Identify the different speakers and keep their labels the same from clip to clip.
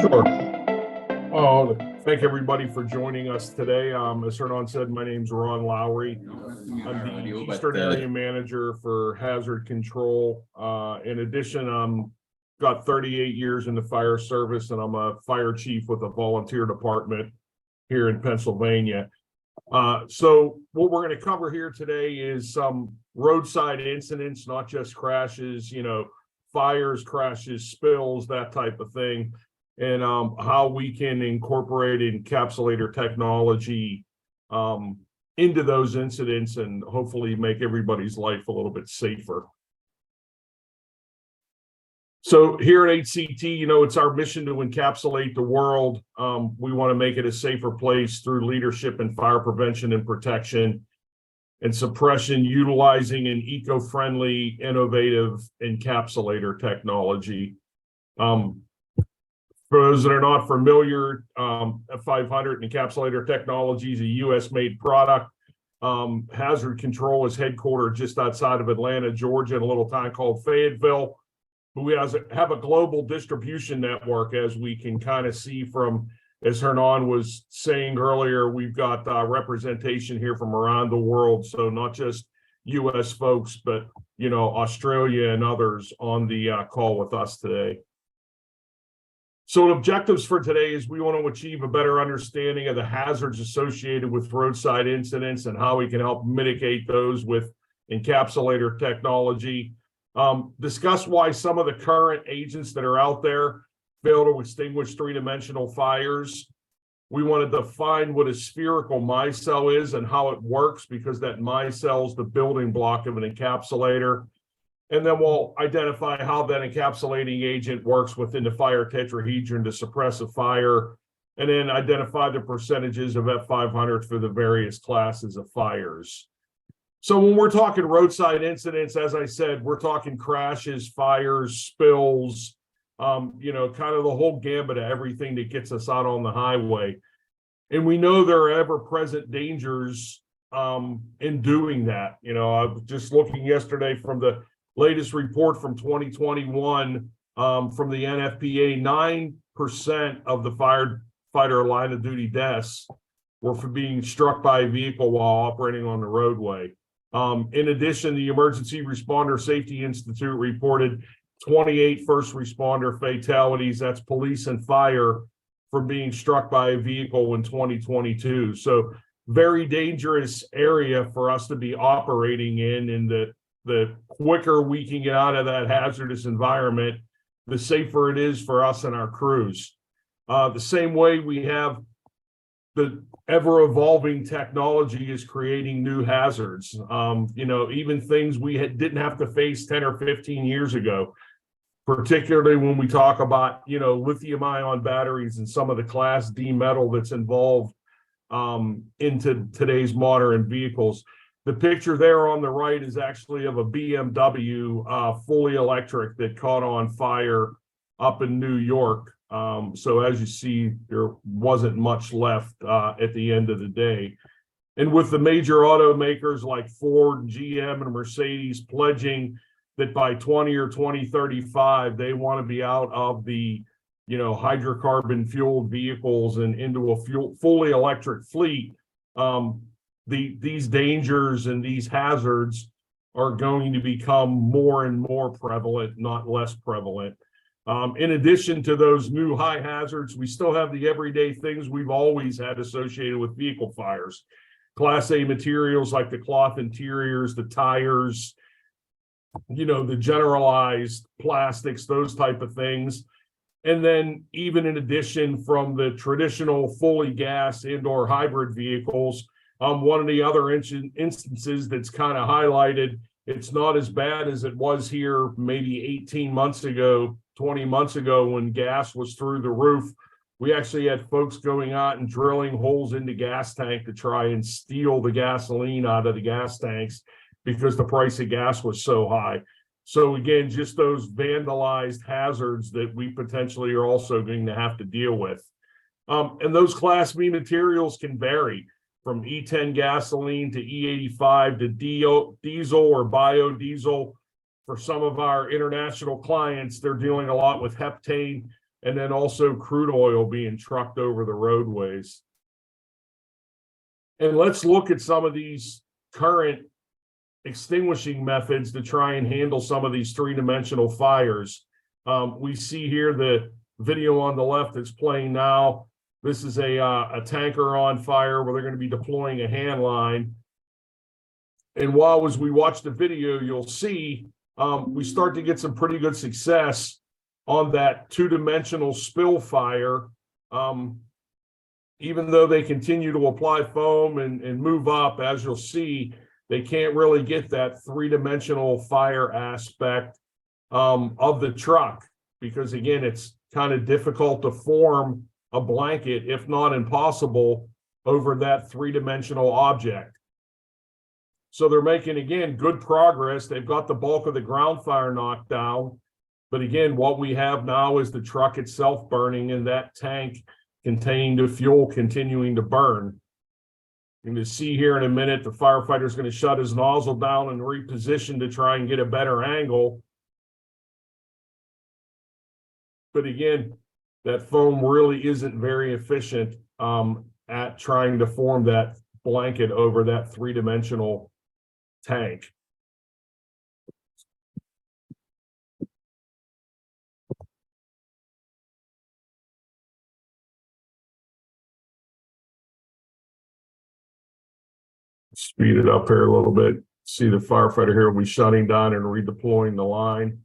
Speaker 1: Sure. Oh, thank everybody for joining us today. As Hernan said, my name's Ron Lowry. I'm the Eastern Area Manager for Hazard Control. In addition, I'm got 38 years in the fire service, and I'm a fire chief with a volunteer department here in Pennsylvania. So what we're going to cover here today is some roadside incidents, not just crashes, fires, crashes, spills, that type of thing, and how we can incorporate encapsulator technology into those incidents and hopefully make everybody's life a little bit safer. So here at HCT, it's our mission to encapsulate the world. We want to make it a safer place through leadership in fire prevention and protection and suppression, utilizing an eco-friendly, innovative encapsulator technology. For those that are not familiar, F500 encapsulator technology is a U.S.-made product. Hazard Control is headquartered just outside of Atlanta, Georgia, in a little town called Fayetteville. We have a global distribution network, as we can kind of see from, as Hernan was saying earlier, we've got representation here from around the world. So not just U.S. folks, but, Australia and others on the call with us today. So the objectives for today is we want to achieve a better understanding of the hazards associated with roadside incidents and how we can help mitigate those with encapsulator technology. Discuss why some of the current agents that are out there fail to extinguish three-dimensional fires. We want to define what a spherical micelle is and how it works, because that micelle is the building block of an encapsulator. And then we'll identify how that encapsulating agent works within the fire tetrahedron to suppress a fire, and then identify the percentages of F500 for the various classes of fires. So when we're talking roadside incidents, as I said, we're talking crashes, fires, spills, kind of the whole gambit of everything that gets us out on the highway. And we know there are ever-present dangers in doing that. I was just looking yesterday from the latest report from 2021 from the NFPA, 9% of the firefighter line of duty deaths were for being struck by a vehicle while operating on the roadway. In addition, the Emergency Responder Safety Institute reported 28 first responder fatalities, that's police and fire, for being struck by a vehicle in 2022. So very dangerous area for us to be operating in, and the quicker we can get out of that hazardous environment, the safer it is for us and our crews. The same way we have the ever-evolving technology is creating new hazards. Even things we didn't have to face 10 or 15 years ago, particularly when we talk about, lithium-ion batteries and some of the Class D metal that's involved into today's modern vehicles. The picture there on the right is actually of a BMW fully electric that caught on fire up in New York. So as you see, there wasn't much left at the end of the day. And with the major automakers like Ford, GM, and Mercedes pledging that by 20 or 2035, they want to be out of the, hydrocarbon fueled vehicles and into a fully electric fleet, these dangers and these hazards are going to become more and more prevalent, not less prevalent. In addition to those new high hazards, we still have the everyday things we've always had associated with vehicle fires. Class A materials like the cloth interiors, the tires, the generalized plastics, those type of things. And then even in addition, from the traditional fully gas and/or hybrid vehicles, one of the other instances that's kind of highlighted, it's not as bad as it was here maybe 18 months ago, 20 months ago, when gas was through the roof. We actually had folks going out and drilling holes in the gas tank to try and steal the gasoline out of the gas tanks because the price of gas was so high. So again, just those vandalized hazards that we potentially are also going to have to deal with. And those Class B materials can vary from E10 gasoline to E85 to diesel or biodiesel. For some of our international clients, they're dealing a lot with heptane. and then also crude oil being trucked over the roadways. And let's look at some of these current extinguishing methods to try and handle some of these three-dimensional fires. We see here the video on the left that's playing now. This is a tanker on fire where they're going to be deploying a hand line. And while as we watch the video, you'll see we start to get some pretty good success on that two-dimensional spill fire. Even though they continue to apply foam and move up, as you'll see, they can't really get that three-dimensional fire aspect of the truck, because again, it's kind of difficult to form a blanket, if not impossible, over that three-dimensional object. So they're making, again, good progress. They've got the bulk of the ground fire knocked down. But again, what we have now is the truck itself burning and that tank containing the fuel continuing to burn. You're going to see here in a minute, the firefighter is going to shut his nozzle down and reposition to try and get a better angle. But again, that foam really isn't very efficient at trying to form that blanket over that three-dimensional tank. Speed it up here a little bit. See the firefighter here will be shutting down and redeploying the line.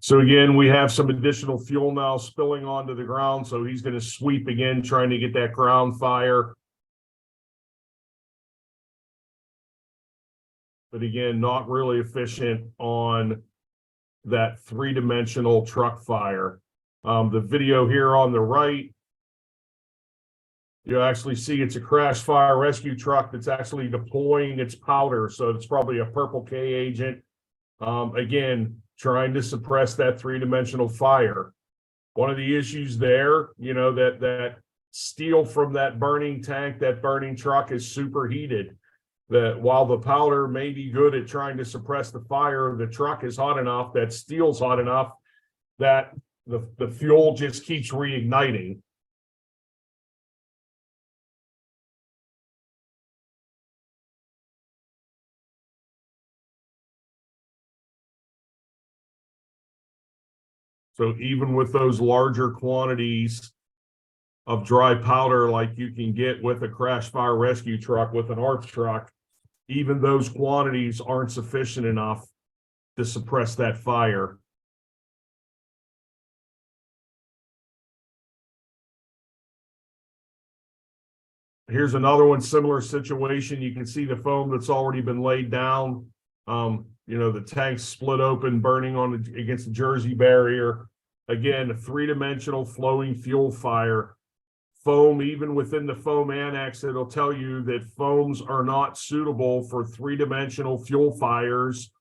Speaker 1: So again, we have some additional fuel now spilling onto the ground. So he's going to sweep again, trying to get that ground fire. But again, not really efficient on that three-dimensional truck fire. The video here on the right, you actually see it's a crash fire rescue truck that's actually deploying its powder. So it's probably a purple K agent. Again, trying to suppress that three-dimensional fire. One of the issues there, you know, that steel from that burning tank, that burning truck is superheated. That while the powder may be good at trying to suppress the fire, the truck is hot enough, that steel's hot enough that the fuel just keeps reigniting. So even with those larger quantities of dry powder like you can get with a crash fire rescue truck, with an ARP truck, even those quantities aren't sufficient enough to suppress that fire. Here's another one, similar situation. You can see the foam that's already been laid down. You know, the tank's split open, burning against the Jersey barrier. Again, a three-dimensional flowing fuel fire. Foam, even within the foam annex, it'll tell you that foams are not suitable for three-dimensional fuel fires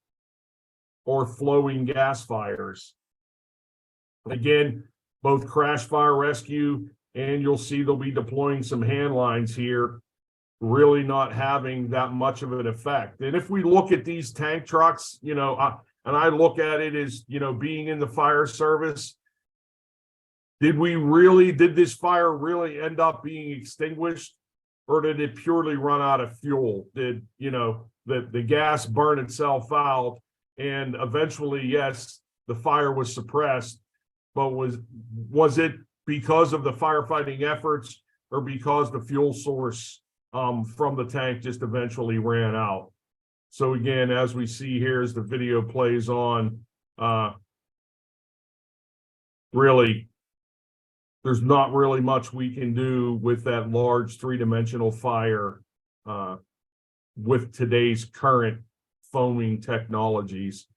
Speaker 1: or flowing gas fires. Again, both crash fire rescue, and you'll see they'll be deploying some hand lines here, really not having that much of an effect. And if we look at these tank trucks, you know, and I look at it as, you know, being in the fire service, did this fire really end up being extinguished, or did it purely run out of fuel? Did, you know, the gas burn itself out, and eventually, yes, the fire was suppressed, but was it because of the firefighting efforts, or because the fuel source from the tank just eventually ran out? So again, as we see here as the video plays on, really, there's not really much we can do with that large three-dimensional fire with today's current foaming technologies.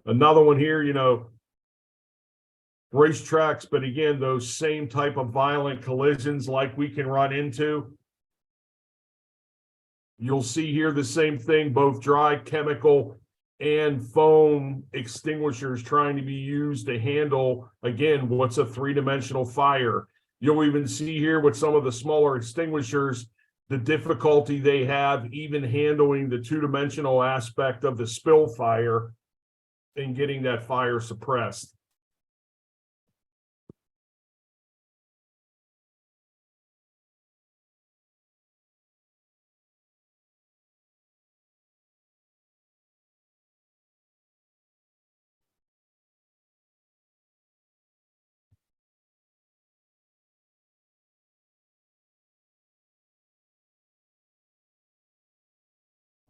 Speaker 1: Another one here, you know, racetracks, but again, those same type of violent collisions like we can run into. You'll see here the same thing, both dry chemical and foam extinguishers trying to be used to handle, again, what's a three-dimensional fire. You'll even see here with some of the smaller extinguishers, the difficulty they have even handling the two-dimensional aspect of the spill fire and getting that fire suppressed.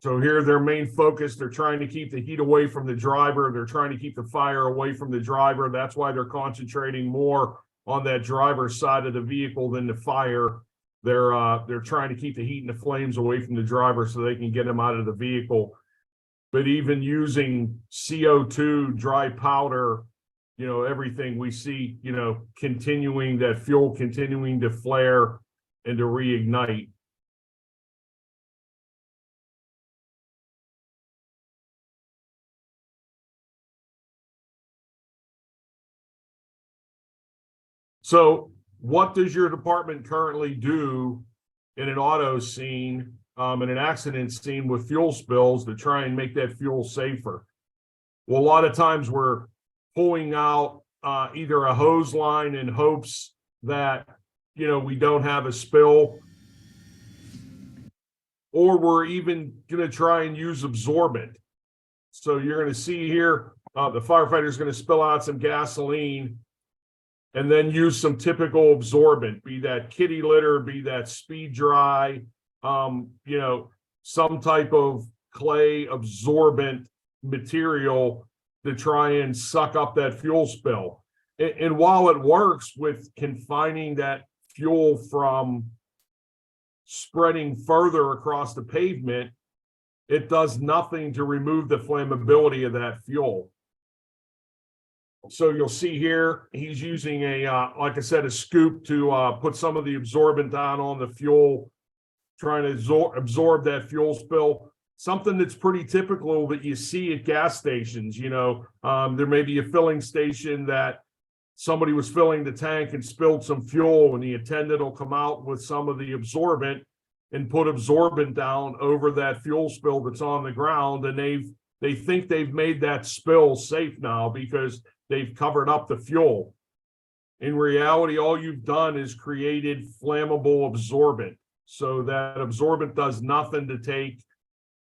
Speaker 1: So here, their main focus, they're trying to keep the heat away from the driver. They're trying to keep the fire away from the driver. That's why they're concentrating more on that driver's side of the vehicle than the fire. They're trying to keep the heat and the flames away from the driver so they can get them out of the vehicle. But even using CO2, dry powder, everything we see, continuing that fuel, continuing to flare and to reignite. So what does your department currently do in an auto scene, in an accident scene with fuel spills to try and make that fuel safer? Well, a lot of times we're pulling out either a hose line in hopes that, we don't have a spill, or we're even going to try and use absorbent. So you're going to see here, the firefighter is going to spill out some gasoline and then use some typical absorbent, be that kitty litter, be that speed dry, some type of clay absorbent material to try and suck up that fuel spill. And while it works with confining that fuel from spreading further across the pavement, it does nothing to remove the flammability of that fuel. So you'll see here, he's using like I said, a scoop to put some of the absorbent down on the fuel, trying to absorb that fuel spill. Something that's pretty typical that you see at gas stations. There may be a filling station that somebody was filling the tank and spilled some fuel, and the attendant will come out with some of the absorbent and put absorbent down over that fuel spill that's on the ground, and they think they've made that spill safe now because they've covered up the fuel. In reality, all you've done is created flammable absorbent. So that absorbent does nothing to take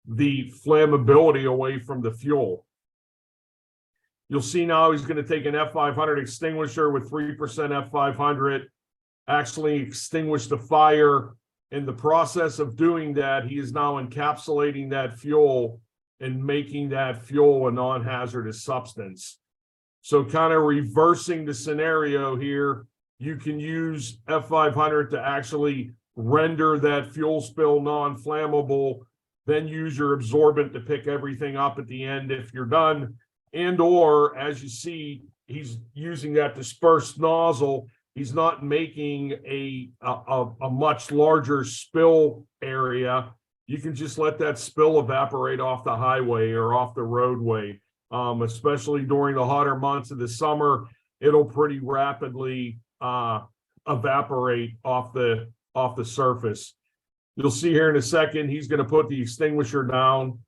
Speaker 1: the flammability away from the fuel. You'll see now he's going to take an F500 extinguisher with 3% F500, actually extinguish the fire. In the process of doing that, he is now encapsulating that fuel and making that fuel a non-hazardous substance. So kind of reversing the scenario here, you can use F500 to actually render that fuel spill non-flammable, then use your absorbent to pick everything up at the end if you're done. And or, as you see, he's using that dispersed nozzle. He's not making a much larger spill area. You can just let that spill evaporate off the highway or off the roadway. Especially during the hotter months of the summer, it'll pretty rapidly evaporate off the surface. You'll see here in a second, he's going to put the extinguisher down.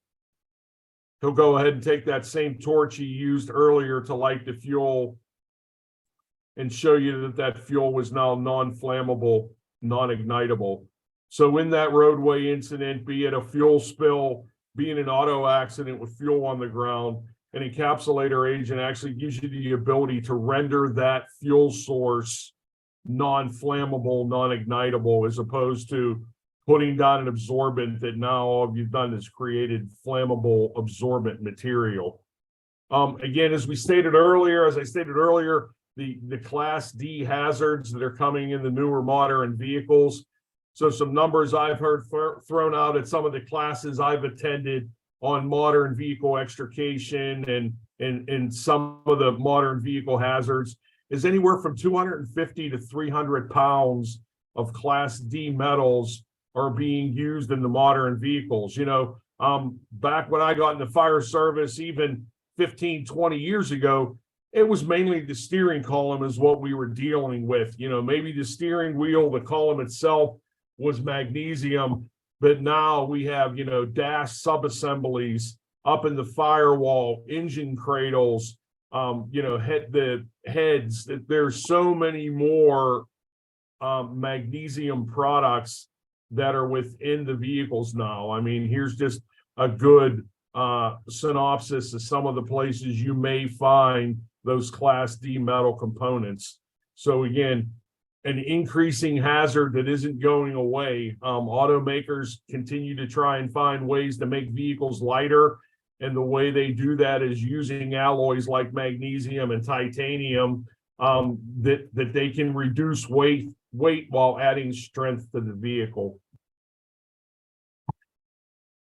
Speaker 1: He'll go ahead and take that same torch he used earlier to light the fuel and show you that that fuel was now non-flammable, non-ignitable. So in that roadway incident, be it a fuel spill, be it an auto accident with fuel on the ground, an encapsulator agent actually gives you the ability to render that fuel source non-flammable, non-ignitable, as opposed to putting down an absorbent that now all you've done is created flammable absorbent material. Again, as I stated earlier, the Class D hazards that are coming in the newer modern vehicles. So some numbers I've heard thrown out at some of the classes I've attended on modern vehicle extrication and some of the modern vehicle hazards is anywhere from 250 to 300 pounds of Class D metals are being used in the modern vehicles. Back when I got in the fire service, even 15, 20 years ago, it was mainly the steering column is what we were dealing with. You know, maybe the steering wheel, the column itself was magnesium, but now we have, you know, dash subassemblies up in the firewall, engine cradles, you know, the heads. There's so many more magnesium products that are within the vehicles now. I mean, here's just a good synopsis of some of the places you may find those Class D metal components. So again, an increasing hazard that isn't going away. Automakers continue to try and find ways to make vehicles lighter, and the way they do that is using alloys like magnesium and titanium that they can reduce weight while adding strength to the vehicle.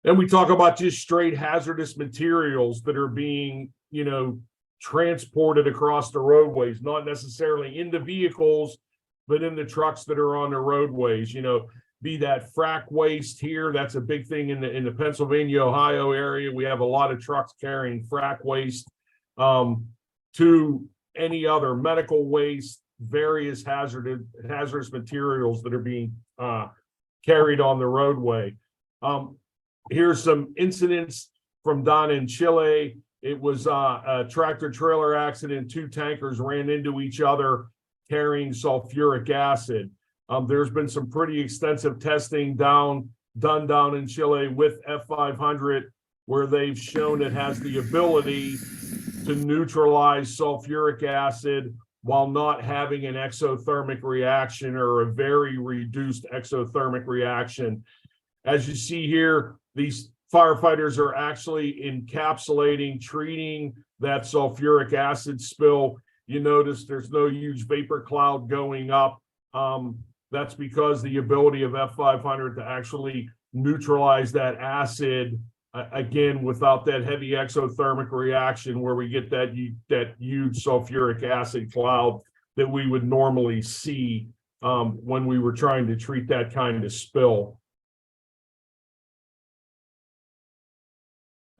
Speaker 1: And we talk about just straight hazardous materials that are being, you know, transported across the roadways, not necessarily in the vehicles, but in the trucks that are on the roadways. You know, be that frack waste here. That's a big thing in the Pennsylvania, Ohio area. We have a lot of trucks carrying frack waste, to any other medical waste, various hazardous materials that are being carried on the roadway. Here's some incidents from down in Chile. It was a tractor trailer accident. Two tankers ran into each other carrying sulfuric acid. There's been some pretty extensive testing done down in Chile with F500, where they've shown it has the ability to neutralize sulfuric acid while not having an exothermic reaction or a very reduced exothermic reaction. As you see here, these firefighters are actually encapsulating, treating that sulfuric acid spill. You notice there's no huge vapor cloud going up. That's because the ability of F500 to actually neutralize that acid, again, without that heavy exothermic reaction where we get that huge sulfuric acid cloud that we would normally see when we were trying to treat that kind of spill.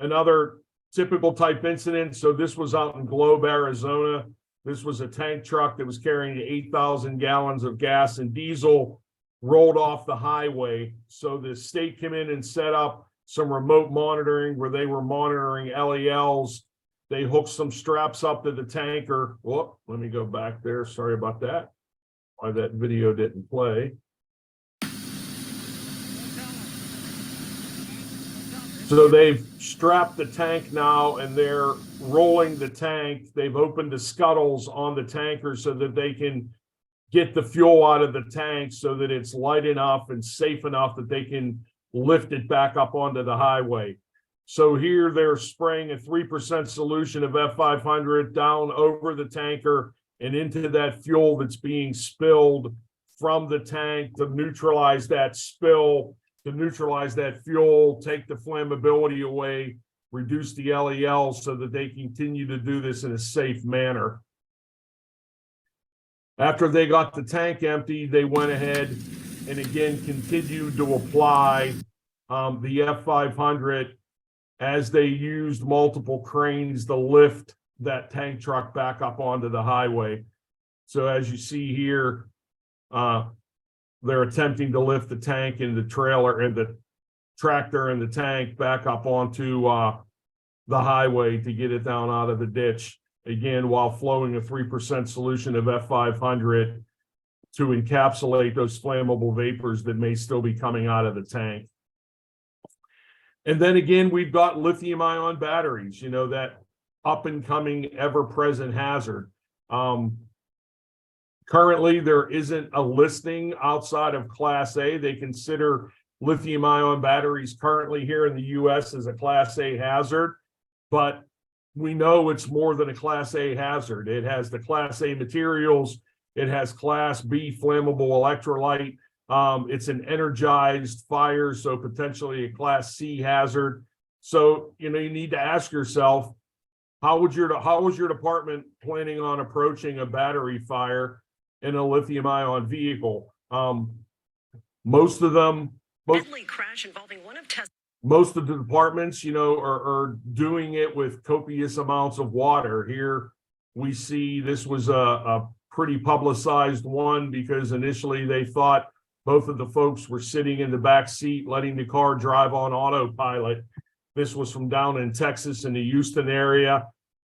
Speaker 1: Another typical type incident. So this was out in Globe, Arizona. This was a tank truck that was carrying 8,000 gallons of gas and diesel, rolled off the highway. So the state came in and set up some remote monitoring where they were monitoring LELs. They hooked some straps up to the tanker. Whoop, let me go back there. Sorry about that. Why that video didn't play. So they've strapped the tank now and they're rolling the tank. They've opened the scuttles on the tanker so that they can get the fuel out of the tank so that it's light enough and safe enough that they can lift it back up onto the highway. So here they're spraying a 3% solution of F500 down over the tanker and into that fuel that's being spilled from the tank to neutralize that spill, to neutralize that fuel, take the flammability away, reduce the LEL so that they continue to do this in a safe manner. After they got the tank empty, they went ahead and again continued to apply the F500 as they used multiple cranes to lift that tank truck back up onto the highway. So as you see here, they're attempting to lift the tank and the trailer and the tractor and the tank back up onto the highway to get it down out of the ditch, again, while flowing a 3% solution of F500 to encapsulate those flammable vapors that may still be coming out of the tank. And then again, we've got lithium ion batteries, you know, that up and coming ever present hazard. Currently, there isn't a listing outside of Class A. They consider lithium ion batteries currently here in the US as a Class A hazard, but we know it's more than a Class A hazard. It has the Class A materials. It has Class B flammable electrolyte. It's an energized fire, so potentially a Class C hazard. So, you know, you need to ask yourself, how was your department planning on approaching a battery fire in a lithium ion vehicle? Most of them,
Speaker 2: Deadly crash involving one of Tesla's
Speaker 1: Most of the departments, are doing it with copious amounts of water. Here we see this was a pretty publicized one because initially they thought both of the folks were sitting in the back seat, letting the car drive on autopilot. This was from down in Texas in the Houston area.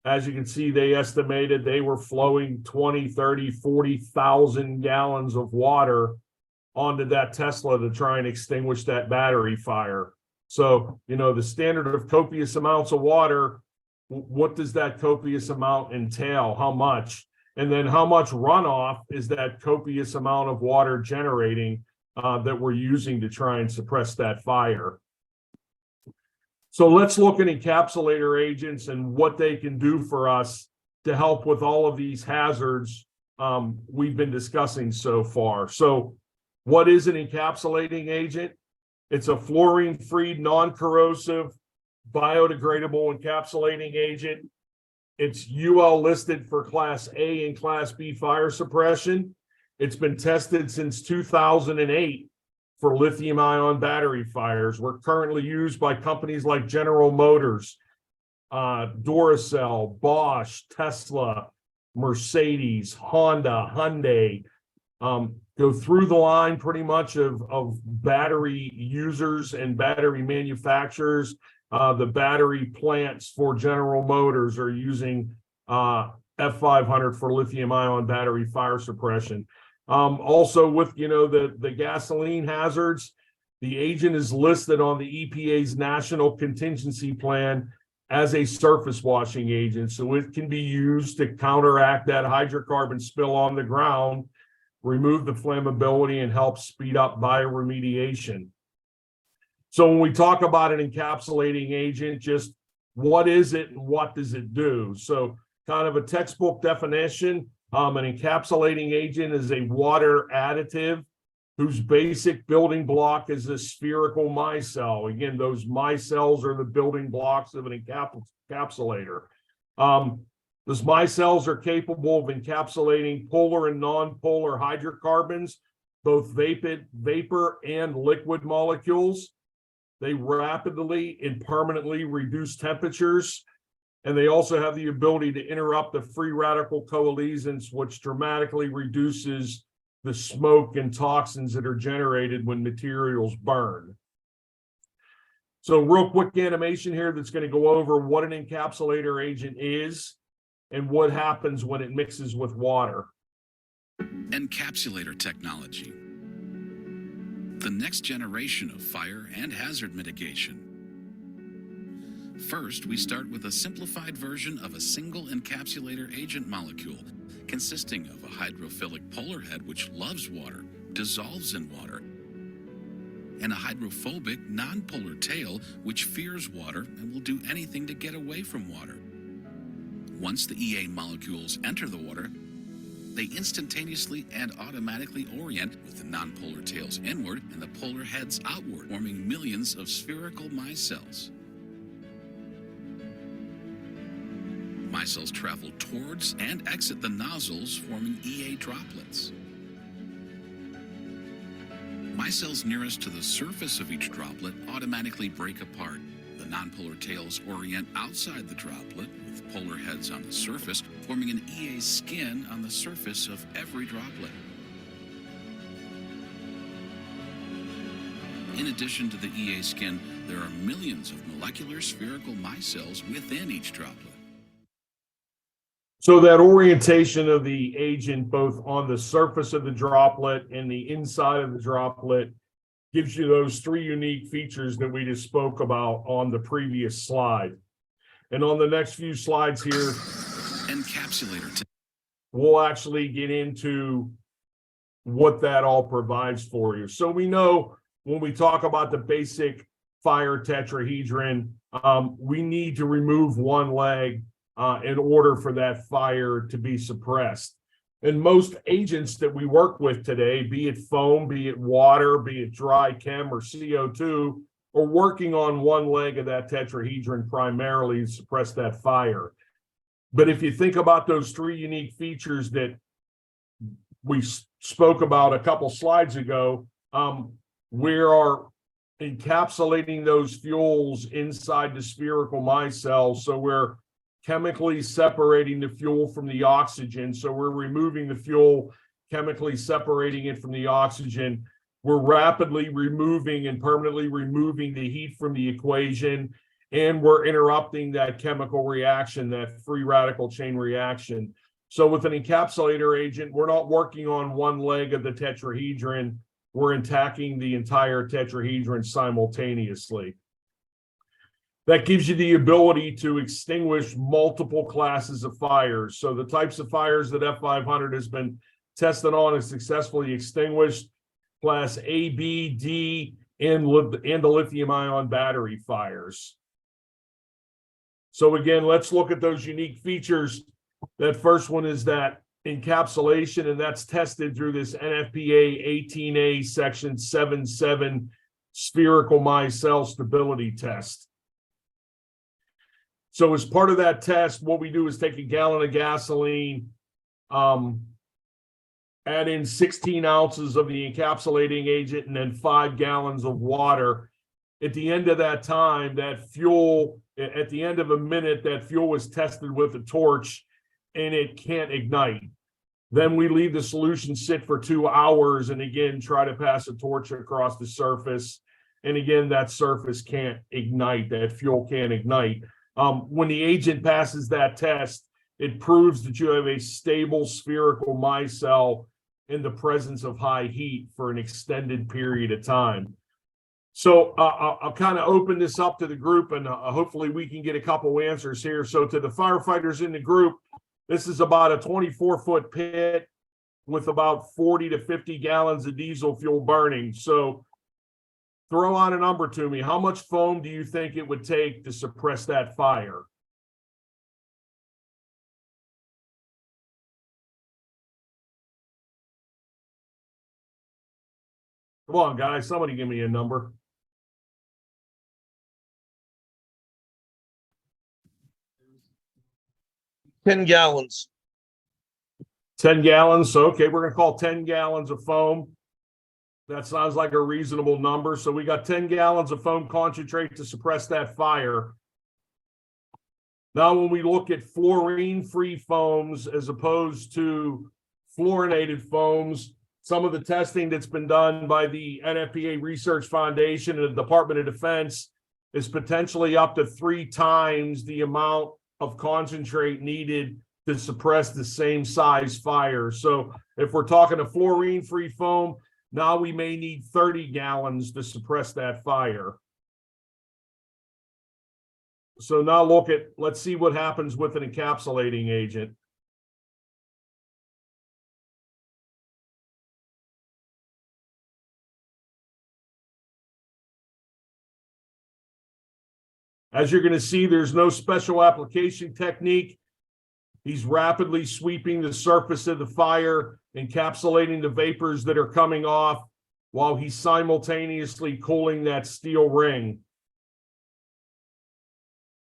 Speaker 1: As you can see, they estimated they were flowing 20, 30, 40,000 gallons of water onto that Tesla to try and extinguish that battery fire. So, the standard of copious amounts of water, what does that copious amount entail? How much? And then how much runoff is that copious amount of water generating that we're using to try and suppress that fire? So let's look at encapsulator agents and what they can do for us to help with all of these hazards we've been discussing so far. So what is an encapsulating agent? It's a fluorine-free, non-corrosive, biodegradable encapsulating agent. It's UL listed for Class A and Class B fire suppression. It's been tested since 2008 for lithium-ion battery fires. We're currently used by companies like General Motors, Duracell, Bosch, Tesla, Mercedes, Honda, Hyundai. Go through the line pretty much of battery users and battery manufacturers. The battery plants for General Motors are using F500 for lithium-ion battery fire suppression. Also with, the gasoline hazards, the agent is listed on the EPA's National Contingency Plan as a surface washing agent. So it can be used to counteract that hydrocarbon spill on the ground, remove the flammability, and help speed up bioremediation. So when we talk about an encapsulating agent, just what is it and what does it do? So kind of a textbook definition, an encapsulating agent is a water additive whose basic building block is a spherical micelle. Again, those micelles are the building blocks of an encapsulator. Those micelles are capable of encapsulating polar and non-polar hydrocarbons, both vapor and liquid molecules. They rapidly and permanently reduce temperatures, and they also have the ability to interrupt the free radical coalescence, which dramatically reduces the smoke and toxins that are generated when materials burn. So real quick animation here that's going to go over what an encapsulator agent is and what happens when it mixes with water.
Speaker 2: Encapsulator technology, the next generation of fire and hazard mitigation. First, we start with a simplified version of a single encapsulator agent molecule consisting of a hydrophilic polar head which loves water, dissolves in water, and a hydrophobic non-polar tail which fears water and will do anything to get away from water. Once the EA molecules enter the water, they instantaneously and automatically orient with the non-polar tails inward and the polar heads outward, forming millions of spherical micelles. Micelles travel towards and exit the nozzles, forming EA droplets. Micelles nearest to the surface of each droplet automatically break apart. The non-polar tails orient outside the droplet, with polar heads on the surface, forming an EA skin on the surface of every droplet. In addition to the EA skin, there are millions of molecular spherical micelles within each droplet.
Speaker 1: So that orientation of the agent, both on the surface of the droplet and the inside of the droplet, gives you those three unique features that we just spoke about on the previous slide. And on the next few slides here,
Speaker 2: Encapsulator,
Speaker 1: we'll actually get into what that all provides for you. So we know when we talk about the basic fire tetrahedron, we need to remove one leg in order for that fire to be suppressed. And most agents that we work with today, be it foam, be it water, be it dry chem or CO2, are working on one leg of that tetrahedron primarily to suppress that fire. But if you think about those three unique features that we spoke about a couple slides ago, where our encapsulating those fuels inside the spherical micelle. So we're chemically separating the fuel from the oxygen. So we're removing the fuel, chemically separating it from the oxygen. We're rapidly removing and permanently removing the heat from the equation, and we're interrupting that chemical reaction, that free radical chain reaction. So with an encapsulator agent, we're not working on one leg of the tetrahedron. We're attacking the entire tetrahedron simultaneously. That gives you the ability to extinguish multiple classes of fires. So the types of fires that F500 has been tested on and successfully extinguished: class A, B, D, and the lithium-ion battery fires. So again, let's look at those unique features. That first one is that encapsulation, and that's tested through this NFPA 18A section 7.7 spherical micelle stability test. So as part of that test, what we do is take a gallon of gasoline, add in 16 ounces of the encapsulating agent, and then 5 gallons of water. At the end of that time, that fuel, at the end of a minute, that fuel was tested with a torch and it can't ignite. Then we leave the solution sit for 2 hours and again try to pass a torch across the surface. And again, that surface can't ignite, that fuel can't ignite. When the agent passes that test, it proves that you have a stable spherical micelle in the presence of high heat for an extended period of time. So I'll kind of open this up to the group, and hopefully we can get a couple answers here. So to the firefighters in the group, this is about a 24-foot pit with about 40 to 50 gallons of diesel fuel burning. So throw on a number to me. How much foam do you think it would take to suppress that fire? Come on, guys. Somebody give me a number.
Speaker 3: 10 gallons.
Speaker 1: 10 gallons. So, okay, we're going to call 10 gallons of foam. That sounds like a reasonable number. So we got 10 gallons of foam concentrate to suppress that fire. Now, when we look at fluorine-free foams as opposed to fluorinated foams, some of the testing that's been done by the NFPA Research Foundation and the Department of Defense is potentially up to 3 times the amount of concentrate needed to suppress the same size fire. So if we're talking a fluorine-free foam, now we may need 30 gallons to suppress that fire. So now let's see what happens with an encapsulating agent. As you're going to see, there's no special application technique. He's rapidly sweeping the surface of the fire, encapsulating the vapors that are coming off while he's simultaneously cooling that steel ring.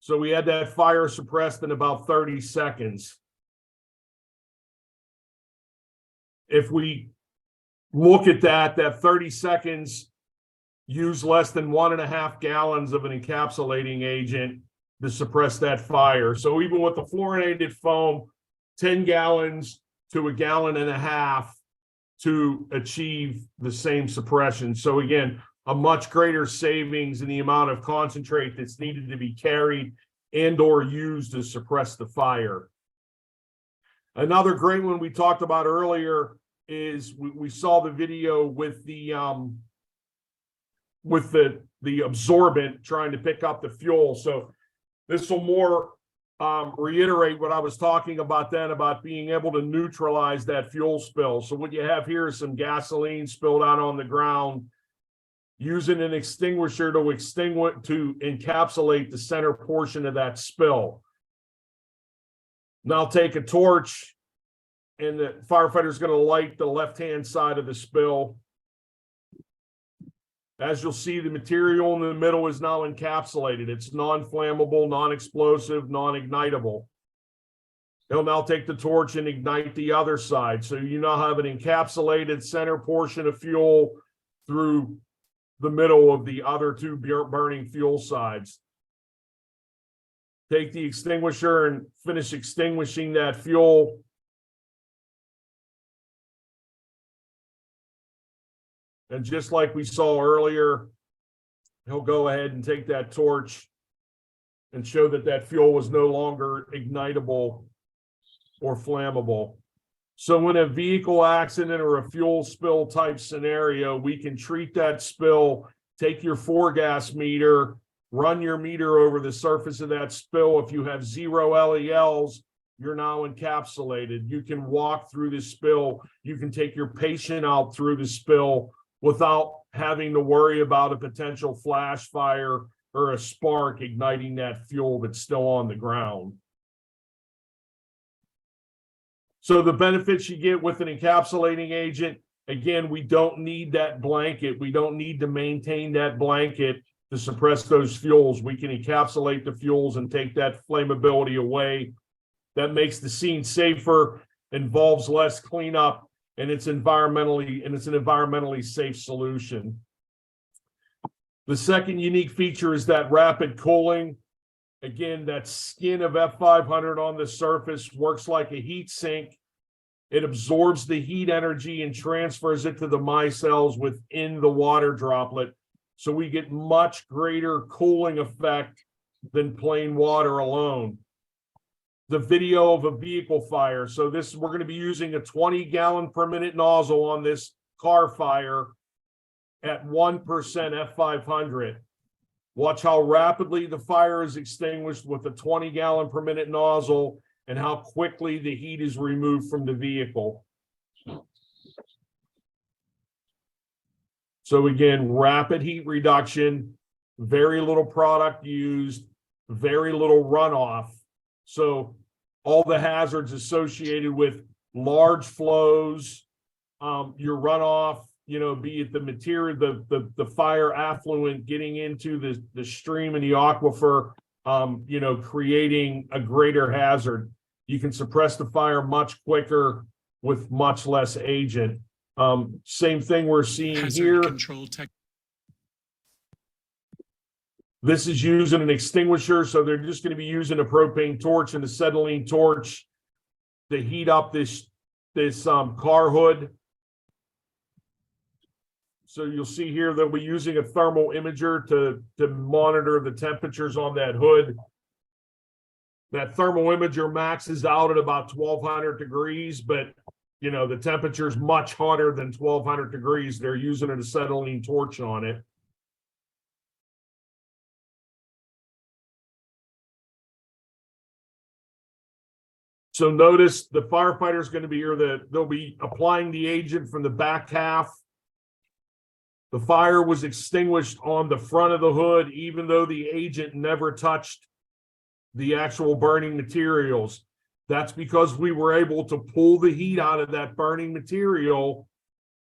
Speaker 1: So we had that fire suppressed in about 30 seconds. If we look at that 30 seconds use less than 1.5 gallons of an encapsulating agent to suppress that fire. So even with the fluorinated foam, 10 gallons to 1.5 gallons to achieve the same suppression. So again, a much greater savings in the amount of concentrate that's needed to be carried and or used to suppress the fire. Another great one we talked about earlier is we saw the video with the absorbent trying to pick up the fuel. So this will more reiterate what I was talking about then about being able to neutralize that fuel spill. So what you have here is some gasoline spilled out on the ground, using an extinguisher to encapsulate the center portion of that spill. Now take a torch, and the firefighter is going to light the left-hand side of the spill. As you'll see, the material in the middle is now encapsulated. It's non-flammable, non-explosive, non-ignitable. He'll now take the torch and ignite the other side. So you now have an encapsulated center portion of fuel through the middle of the other two burning fuel sides. Take the extinguisher and finish extinguishing that fuel. And just like we saw earlier, he'll go ahead and take that torch and show that that fuel was no longer ignitable or flammable. So in a vehicle accident or a fuel spill type scenario, we can treat that spill, take your 4-gas meter, run your meter over the surface of that spill. If you have 0 LELs, you're now encapsulated. You can walk through the spill. You can take your patient out through the spill without having to worry about a potential flash fire or a spark igniting that fuel that's still on the ground. So the benefits you get with an encapsulating agent, again, we don't need that blanket. We don't need to maintain that blanket to suppress those fuels. We can encapsulate the fuels and take that flammability away. That makes the scene safer, involves less cleanup, and it's an environmentally safe solution. The second unique feature is that rapid cooling. Again, that skin of F500 on the surface works like a heat sink. It absorbs the heat energy and transfers it to the micelles within the water droplet. So we get much greater cooling effect than plain water alone. The video of a vehicle fire. So we're going to be using a 20-gallon per minute nozzle on this car fire at 1% F500. Watch how rapidly the fire is extinguished with a 20-gallon per minute nozzle and how quickly the heat is removed from the vehicle. So again, rapid heat reduction, very little product used, very little runoff. So all the hazards associated with large flows, your runoff, be it the material, the fire affluent getting into the stream and the aquifer, creating a greater hazard. You can suppress the fire much quicker with much less agent. Same thing we're seeing
Speaker 4: Hazard
Speaker 1: here.
Speaker 4: control tech.
Speaker 1: This is using an extinguisher, so they're just going to be using a propane torch and acetylene torch to heat up this car hood. So you'll see here that we're using a thermal imager to monitor the temperatures on that hood. That thermal imager maxes out at about 1200 degrees, but the temperature is much hotter than 1200 degrees. They're using an acetylene torch on it. So notice the firefighter is going to be here. They'll be applying the agent from the back half. The fire was extinguished on the front of the hood, even though the agent never touched the actual burning materials. That's because we were able to pull the heat out of that burning material,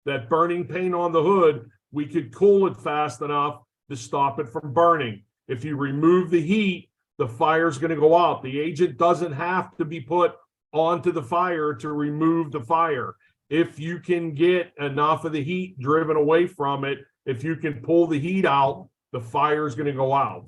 Speaker 1: that burning paint on the hood. We could cool it fast enough to stop it from burning. If you remove the heat, the fire's going to go out. The agent doesn't have to be put onto the fire to remove the fire. If you can get enough of the heat driven away from it, if you can pull the heat out, the fire is going to go out.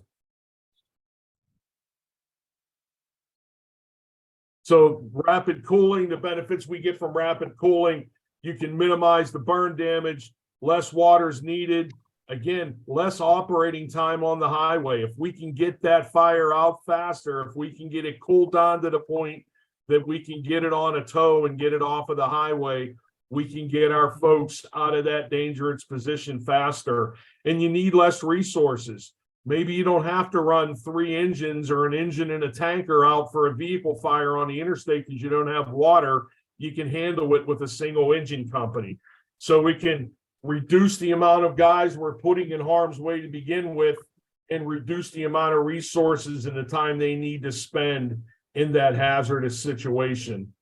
Speaker 1: So rapid cooling, the benefits we get from rapid cooling, you can minimize the burn damage, less water is needed. Again, less operating time on the highway. If we can get that fire out faster, if we can get it cooled down to the point that we can get it on a tow and get it off of the highway, we can get our folks out of that dangerous position faster. And you need less resources. Maybe you don't have to run 3 engines or an engine and a tanker out for a vehicle fire on the interstate because you don't have water. You can handle it with a single engine company. So we can reduce the amount of guys we're putting in harm's way to begin with and reduce the amount of resources and the time they need to spend in that hazardous situation.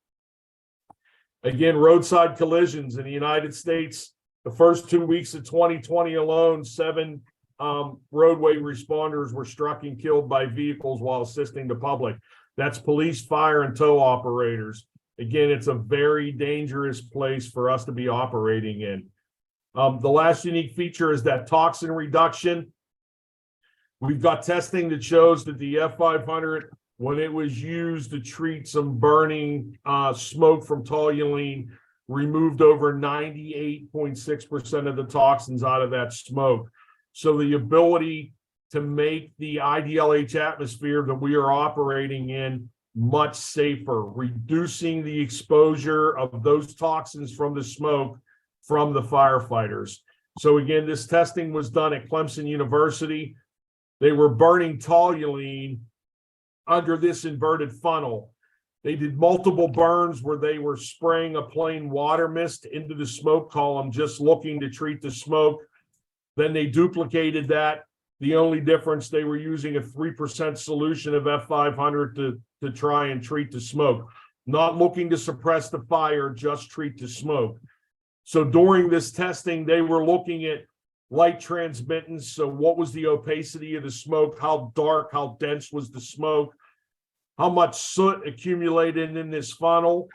Speaker 1: Again, roadside collisions in the United States, the first 2 weeks of 2020 alone, 7 roadway responders were struck and killed by vehicles while assisting the public. That's police, fire, and tow operators. Again, it's a very dangerous place for us to be operating in. The last unique feature is that toxin reduction. We've got testing that shows that the F500, when it was used to treat some burning smoke from toluene, removed over 98.6% of the toxins out of that smoke. So the ability to make the IDLH atmosphere that we are operating in much safer, reducing the exposure of those toxins from the smoke from the firefighters. So again, this testing was done at Clemson University. They were burning toluene under this inverted funnel. They did multiple burns where they were spraying a plain water mist into the smoke column, just looking to treat the smoke. Then they duplicated that. The only difference, they were using a 3% solution of F500 to try and treat the smoke. Not looking to suppress the fire, just treat the smoke. So during this testing, they were looking at light transmittance. So what was the opacity of the smoke? How dark, how dense was the smoke? How much soot accumulated in this funnel?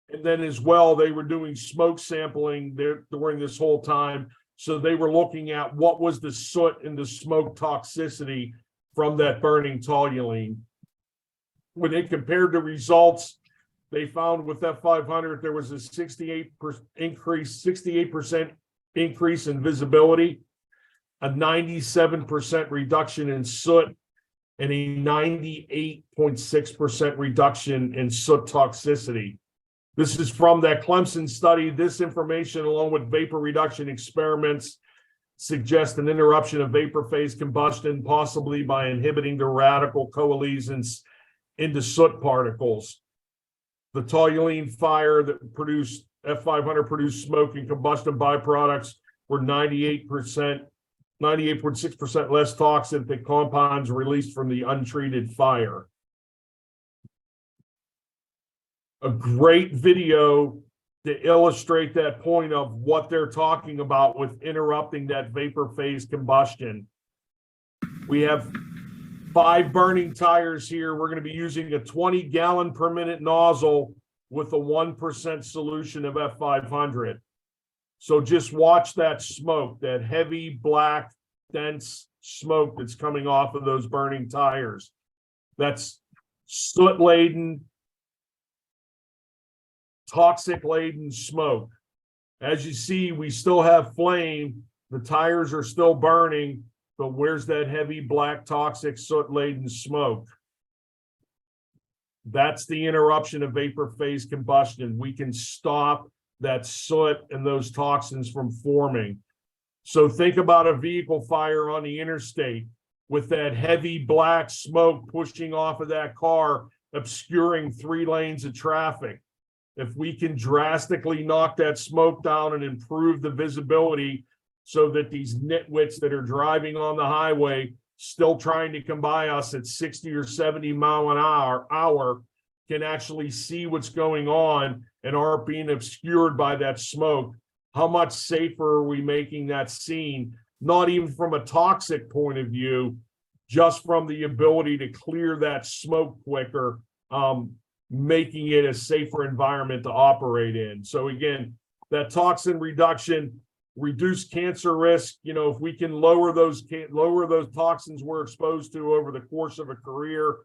Speaker 1: And then as well, they were doing smoke sampling there during this whole time. So they were looking at what was the soot and the smoke toxicity from that burning toluene. When they compared the results, they found with F500, there was a 68% increase in visibility, a 97% reduction in soot, and a 98.6% reduction in soot toxicity. This is from that Clemson study. This information, along with vapor reduction experiments, suggest an interruption of vapor phase combustion, possibly by inhibiting the radical coalescence into soot particles. The toluene fire that produced F500 produced smoke and combustion byproducts were 98.6% less toxic than compounds released from the untreated fire. A great video to illustrate that point of what they're talking about with interrupting that vapor phase combustion. We have 5 burning tires here. We're going to be using a 20-gallon per minute nozzle with a 1% solution of F500. So just watch that smoke, that heavy, black, dense smoke that's coming off of those burning tires. That's soot-laden, toxic-laden smoke. As you see, we still have flame. The tires are still burning, but where's that heavy, black, toxic, soot-laden smoke? That's the interruption of vapor phase combustion. We can stop that soot and those toxins from forming. So think about a vehicle fire on the interstate with that heavy black smoke pushing off of that car, obscuring 3 lanes of traffic. If we can drastically knock that smoke down and improve the visibility so that these nitwits that are driving on the highway, still trying to come by us at 60 or 70 mile an hour, can actually see what's going on and aren't being obscured by that smoke, how much safer are we making that scene? Not even from a toxic point of view, just from the ability to clear that smoke quicker, making it a safer environment to operate in. So again, that toxin reduction, reduce cancer risk. You know, if we can lower those toxins we're exposed to over the course of a career,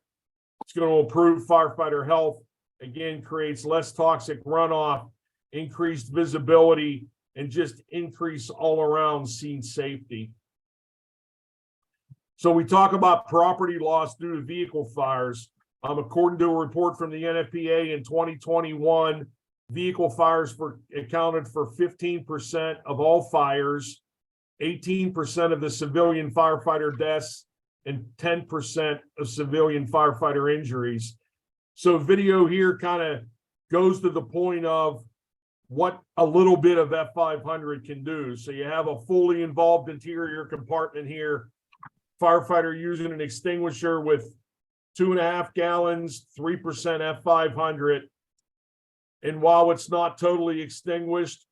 Speaker 1: it's going to improve firefighter health. Again, creates less toxic runoff, increased visibility, and just increase all around scene safety. So we talk about property loss due to vehicle fires. According to a report from the NFPA in 2021, vehicle fires accounted for 15% of all fires, 18% of the civilian firefighter deaths, and 10% of civilian firefighter injuries. So video here kind of goes to the point of what a little bit of F500 can do. So you have a fully involved interior compartment here, firefighter using an extinguisher with 2.5 gallons, 3% F500. And while it's not totally extinguished,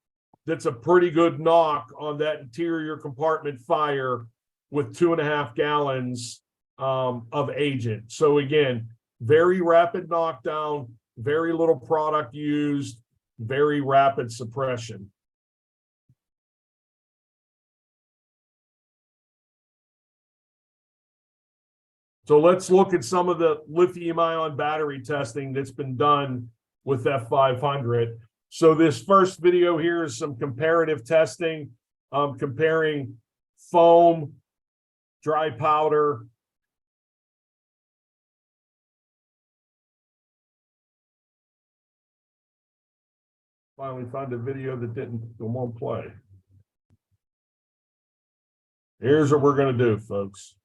Speaker 1: that's a pretty good knock on that interior compartment fire with 2.5 gallons of agent. So again, very rapid knockdown, very little product used, very rapid suppression. So let's look at some of the lithium-ion battery testing that's been done with F500. So this first video here is some comparative testing, comparing foam, dry powder, finally found a video that won't play. Here's what we're going to do, folks.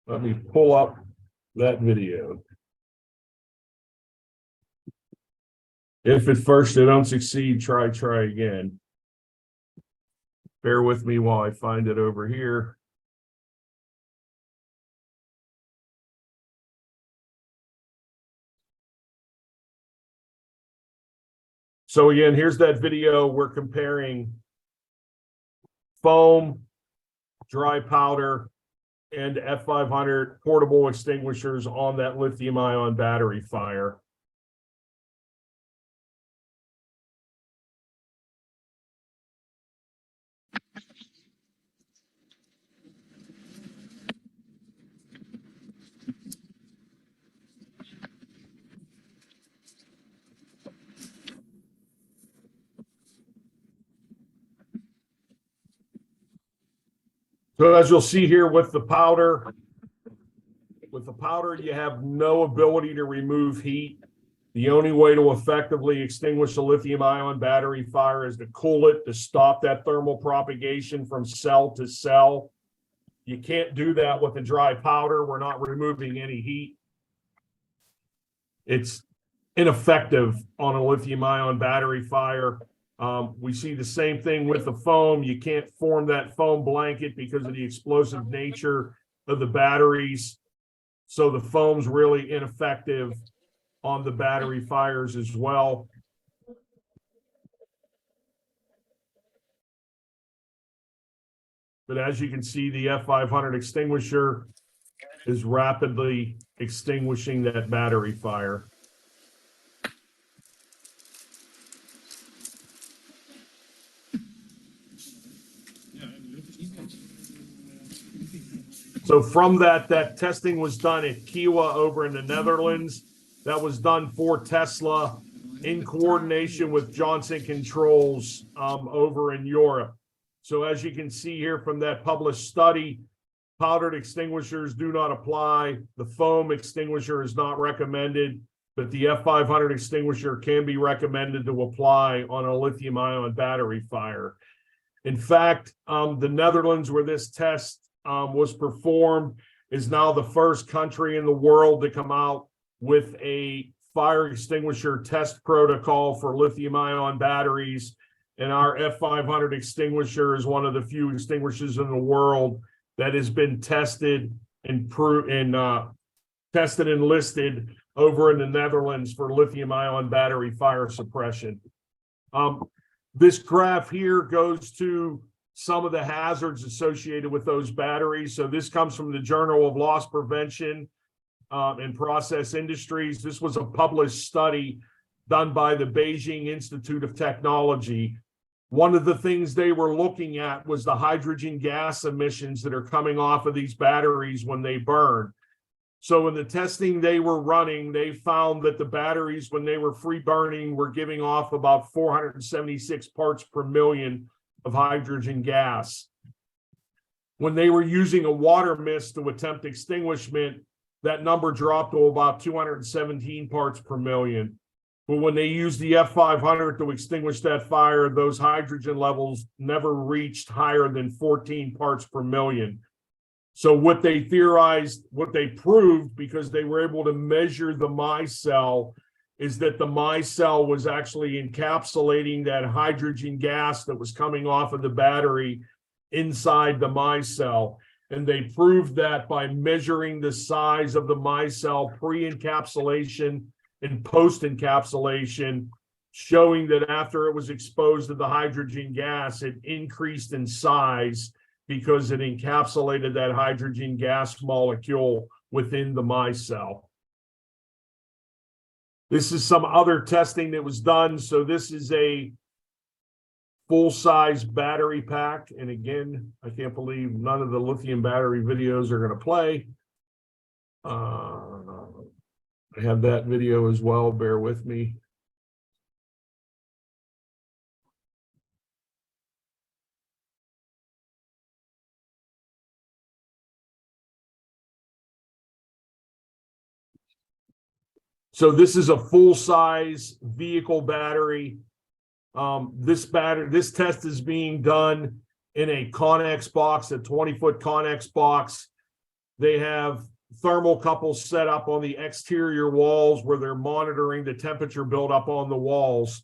Speaker 1: Let me pull up that video. If at first they don't succeed, try again. Bear with me while I find it over here. So again, here's that video. We're comparing foam, dry powder, and F500 portable extinguishers on that lithium-ion battery fire. So as you'll see here with the powder, you have no ability to remove heat. The only way to effectively extinguish a lithium-ion battery fire is to cool it to stop that thermal propagation from cell to cell. You can't do that with the dry powder. We're not removing any heat. It's ineffective on a lithium-ion battery fire. We see the same thing with the foam. You can't form that foam blanket because of the explosive nature of the batteries. So the foam's really ineffective on the battery fires as well. But as you can see, the F500 extinguisher is rapidly extinguishing that battery fire. So from that testing was done at Kiwa over in the Netherlands. That was done for Tesla in coordination with Johnson Controls over in Europe. So as you can see here from that published study, powdered extinguishers do not apply. The foam extinguisher is not recommended, but the F500 extinguisher can be recommended to apply on a lithium-ion battery fire. In fact, the Netherlands, where this test was performed, is now the first country in the world to come out with a fire extinguisher test protocol for lithium-ion batteries. And our F500 extinguisher is one of the few extinguishers in the world that has been tested and tested and listed over in the Netherlands for lithium-ion battery fire suppression. This graph here goes to some of the hazards associated with those batteries. So this comes from the Journal of Loss Prevention and Process Industries. This was a published study done by the Beijing Institute of Technology. One of the things they were looking at was the hydrogen gas emissions that are coming off of these batteries when they burn. So in the testing they were running, they found that the batteries, when they were free burning, were giving off about 476 parts per million of hydrogen gas. When they were using a water mist to attempt extinguishment, that number dropped to about 217 parts per million. But when they used the F500 to extinguish that fire, those hydrogen levels never reached higher than 14 parts per million. So what they theorized, what they proved, because they were able to measure the micelle, is that the micelle was actually encapsulating that hydrogen gas that was coming off of the battery inside the micelle. And they proved that by measuring the size of the micelle pre-encapsulation and post-encapsulation, showing that after it was exposed to the hydrogen gas, it increased in size because it encapsulated that hydrogen gas molecule within the micelle. This is some other testing that was done. So this is a full-size battery pack. And again, I can't believe none of the lithium battery videos are going to play. I have that video as well. Bear with me. So this is a full-size vehicle battery. This test is being done in a Connex box, a 20-foot Connex box. They have thermocouples set up on the exterior walls where they're monitoring the temperature buildup on the walls.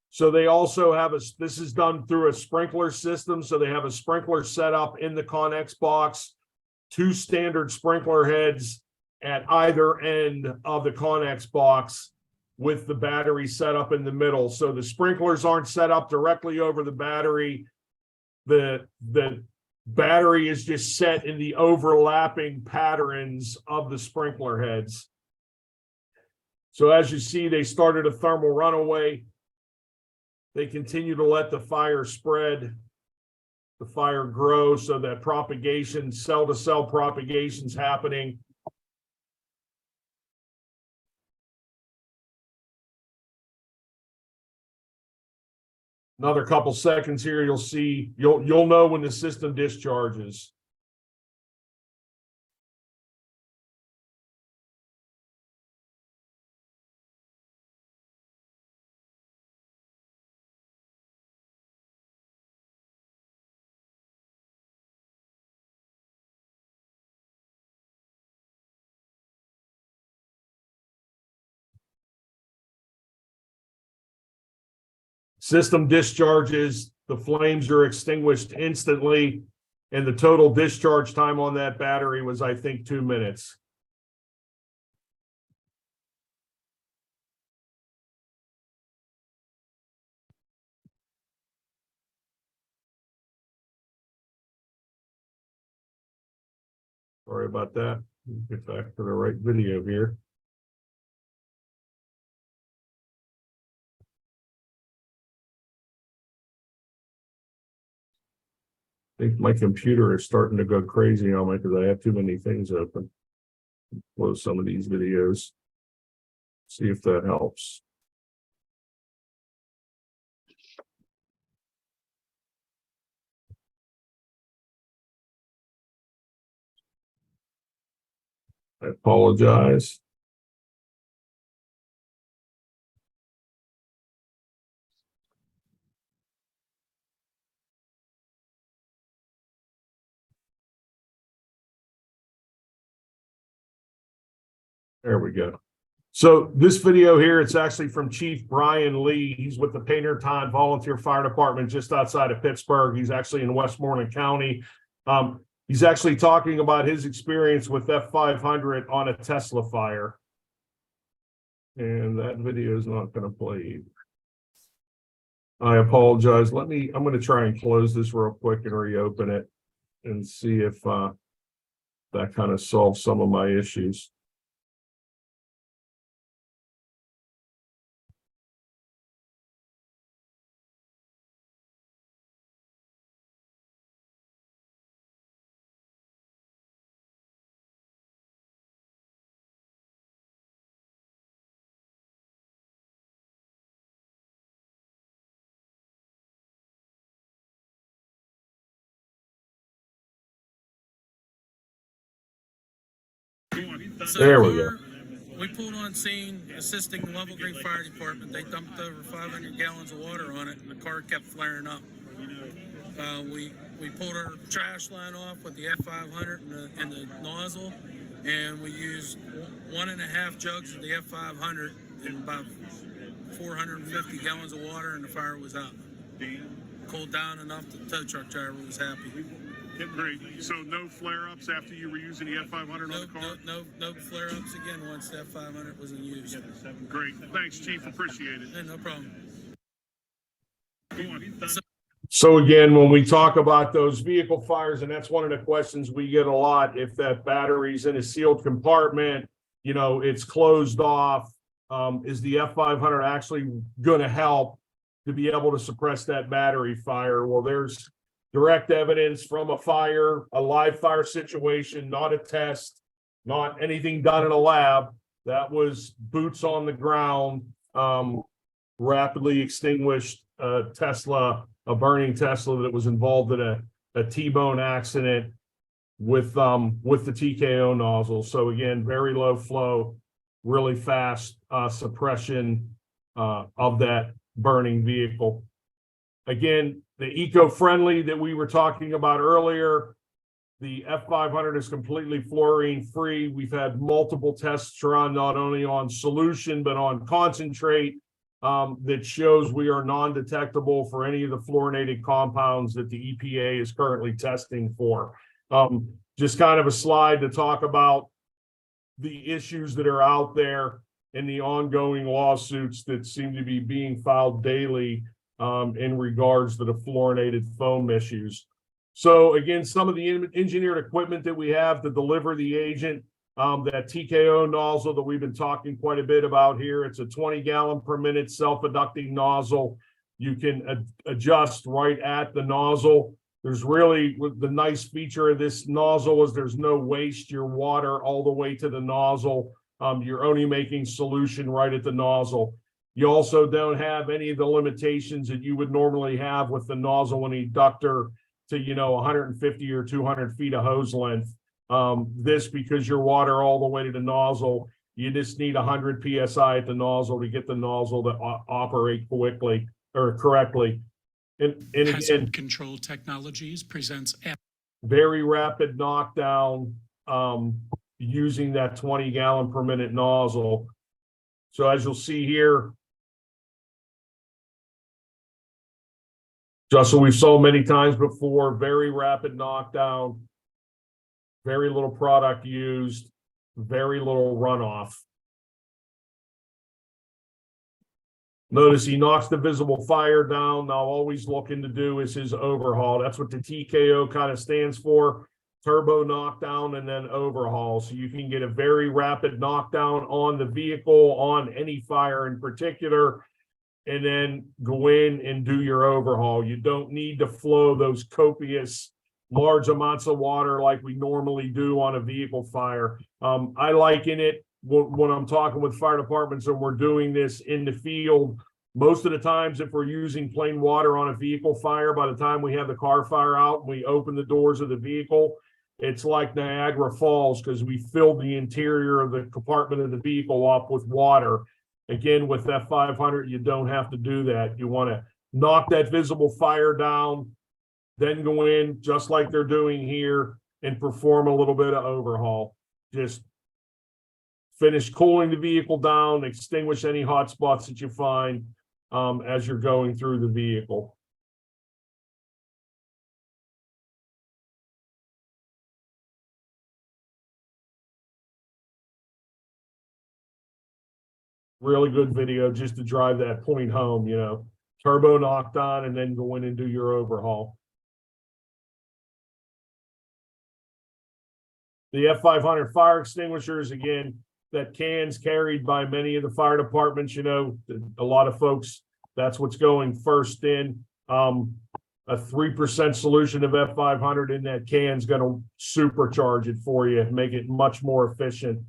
Speaker 1: So they also have this is done through a sprinkler system. So they have a sprinkler set up in the Connex box, 2 standard sprinkler heads at either end of the Connex box with the battery set up in the middle. So the sprinklers aren't set up directly over the battery. The battery is just set in the overlapping patterns of the sprinkler heads. So as you see, they started a thermal runaway. They continue to let the fire spread, the fire grow, so that propagation, cell-to-cell propagation is happening. Another couple seconds here, you'll know when the system discharges. System discharges, the flames are extinguished instantly, and the total discharge time on that battery was, I think, 2 minutes. Sorry about that. Get back to the right video here. I think my computer is starting to go crazy on me because I have too many things open. Close some of these videos. See if that helps. I apologize. There we go. So this video here, it's actually from Chief Brian Lee. He's with the Painterton Volunteer Fire Department just outside of Pittsburgh. He's actually in Westmoreland County. He's actually talking about his experience with F500 on a Tesla fire. And that video is not going to play either. I apologize. I'm going to try and close this real quick and reopen it and see if that kind of solves some of my issues.
Speaker 4: So
Speaker 1: There we go.
Speaker 4: We pulled on scene, assisting the Level Green Fire Department. They dumped over 500 gallons of water on it, and the car kept flaring up. We pulled our trash line off with the F500 and the nozzle, and we used 1.5 jugs of the F500 and about 450 gallons of water, and the fire was out. Cooled down enough, the tow truck driver was happy.
Speaker 5: Great. So no flare-ups after you were using the F500 on the car?
Speaker 4: No flare-ups again once the F500 was in use.
Speaker 5: Great. Thanks, Chief. Appreciate it.
Speaker 4: Yeah, no problem.
Speaker 5: Go on.
Speaker 1: So again, when we talk about those vehicle fires, and that's one of the questions we get a lot, if that battery's in a sealed compartment, it's closed off, is the F500 actually going to help? to be able to suppress that battery fire. Well, there's direct evidence from a fire, a live fire situation, not a test, not anything done in a lab. That was boots on the ground, rapidly extinguished Tesla, a burning Tesla that was involved in a T-bone accident with the TKO nozzle. So again, very low flow, really fast suppression of that burning vehicle. Again, the eco-friendly that we were talking about earlier, the F500 is completely fluorine free. We've had multiple tests run not only on solution but on concentrate that shows we are non-detectable for any of the fluorinated compounds that the EPA is currently testing for. Just kind of a slide to talk about the issues that are out there and the ongoing lawsuits that seem to be being filed daily in regards to the fluorinated foam issues. So again, some of the engineered equipment that we have to deliver the agent, that TKO nozzle that we've been talking quite a bit about here, it's a 20 gallon per minute self-adducting nozzle. You can adjust right at the nozzle. There's really, the nice feature of this nozzle is there's no waste your water all the way to the nozzle. You're only making solution right at the nozzle. You also don't have any of the limitations that you would normally have with the nozzle and eductor to, 150 or 200 feet of hose length. This, because your water all the way to the nozzle, you just need 100 PSI at the nozzle to get the nozzle to operate quickly or correctly. And again,
Speaker 6: Control Technologies presents
Speaker 1: very rapid knockdown using that 20 gallon per minute nozzle. So as you'll see here, just so we've saw many times before, very rapid knockdown, very little product used, very little runoff. Notice he knocks the visible fire down. Now, always looking to do is his overhaul. That's what the TKO kind of stands for: turbo knockdown and then overhaul. So you can get a very rapid knockdown on the vehicle, on any fire in particular, and then go in and do your overhaul. You don't need to flow those copious large amounts of water like we normally do on a vehicle fire. I liken it when I'm talking with fire departments and we're doing this in the field. Most of the times, if we're using plain water on a vehicle fire, by the time we have the car fire out and we open the doors of the vehicle, it's like Niagara Falls because we filled the interior of the compartment of the vehicle up with water. Again, with F500, you don't have to do that. You want to knock that visible fire down, then go in just like they're doing here and perform a little bit of overhaul. Just finish cooling the vehicle down, extinguish any hot spots that you find as you're going through the vehicle. Really good video just to drive that point home, turbo knocked on and then go in and do your overhaul. The F500 fire extinguishers, again, that can's carried by many of the fire departments. A lot of folks, that's what's going first in. A 3% solution of F500 in that can is going to supercharge it for you and make it much more efficient.